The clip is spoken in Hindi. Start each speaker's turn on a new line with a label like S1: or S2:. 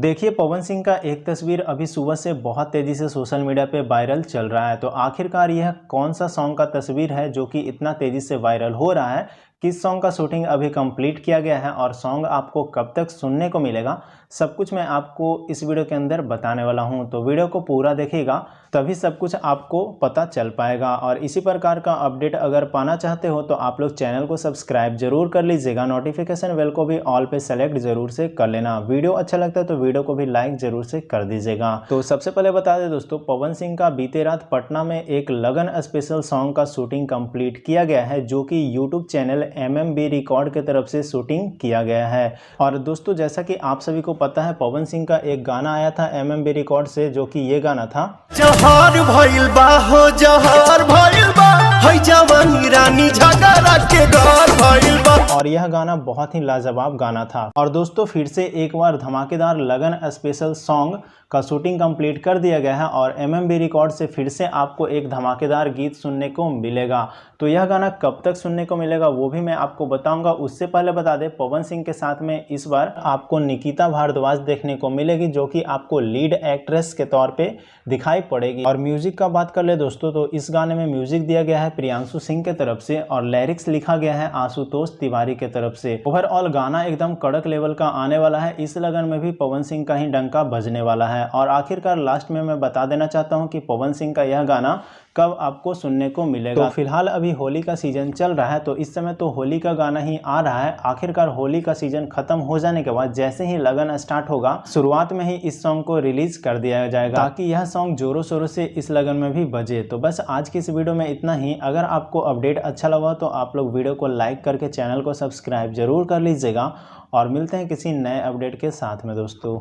S1: देखिए, पवन सिंह का एक तस्वीर अभी सुबह से बहुत तेज़ी से सोशल मीडिया पे वायरल चल रहा है। तो आखिरकार यह कौन सा सॉन्ग का तस्वीर है जो कि इतना तेज़ी से वायरल हो रहा है? किस सॉन्ग का शूटिंग अभी कंप्लीट किया गया है और सॉन्ग आपको कब तक सुनने को मिलेगा? सब कुछ मैं आपको इस वीडियो के अंदर बताने वाला हूँ। तो वीडियो को पूरा देखिएगा, तभी सब कुछ आपको पता चल पाएगा। और इसी प्रकार का अपडेट अगर पाना चाहते हो तो आप लोग चैनल को सब्सक्राइब जरूर कर लीजिएगा। नोटिफिकेशन बेल को भी ऑल पे सेलेक्ट जरूर से कर लेना। वीडियो अच्छा लगता है तो वीडियो को भी लाइक जरूर से कर दीजिएगा। तो सबसे पहले बता दें दोस्तों, पवन सिंह का बीते रात पटना में एक लगन स्पेशल सॉन्ग का शूटिंग कंप्लीट किया गया है, जो कि यूट्यूब चैनल MMB रिकॉर्ड की तरफ से शूटिंग किया गया है। और दोस्तों, जैसा कि आप सभी को पता है, पवन सिंह का एक गाना आया था MMB रिकॉर्ड से, जो कि ये गाना था,
S2: जहर भइल बा हो जहर भइल बा, है जवानी रानी झगड़ा के डर भइल बा।
S1: और यह गाना बहुत ही लाजवाब गाना था। और दोस्तों, फिर से एक बार धमाकेदार लगन स्पेशल सॉन्ग का शूटिंग कंप्लीट कर दिया गया है और MMB रिकॉर्ड से फिर से आपको एक धमाकेदार गीत सुनने को मिलेगा। तो यह गाना कब तक सुनने को मिलेगा वो भी मैं आपको बताऊंगा। उससे पहले बता दें, पवन सिंह के साथ में इस बार आपको निकिता भारद्वाज देखने को मिलेगी, जो कि आपको लीड एक्ट्रेस के तौर पे दिखाई पड़ेगी। और म्यूजिक का बात कर ले दोस्तों, तो इस गाने में म्यूजिक दिया गया है प्रियांशु सिंह के तरफ से और लिरिक्स लिखा गया है आशुतोष तिवारी के तरफ से। ओवरऑल गाना एकदम कड़क लेवल का आने वाला है। इस लगन में भी पवन सिंह का ही डंका बजने वाला है। और आखिरकार लास्ट में मैं बता देना चाहता हूं कि पवन सिंह का यह गाना कब आपको सुनने को मिलेगा। तो फिलहाल अभी होली का सीजन चल रहा है, तो इस समय तो होली का गाना ही आ रहा है। आखिरकार होली का सीजन खत्म हो जाने के बाद जैसे ही लगन स्टार्ट होगा, शुरुआत में ही इस सॉन्ग को रिलीज कर दिया जाएगा, ताकि यह सॉन्ग जोरों शोरों से इस लगन में भी बजे। तो बस आज की इस वीडियो में इतना ही। अगर आपको अपडेट अच्छा लगा तो आप लोग वीडियो को लाइक करके चैनल को सब्सक्राइब जरूर कर लीजिएगा। और मिलते हैं किसी नए अपडेट के साथ में दोस्तों।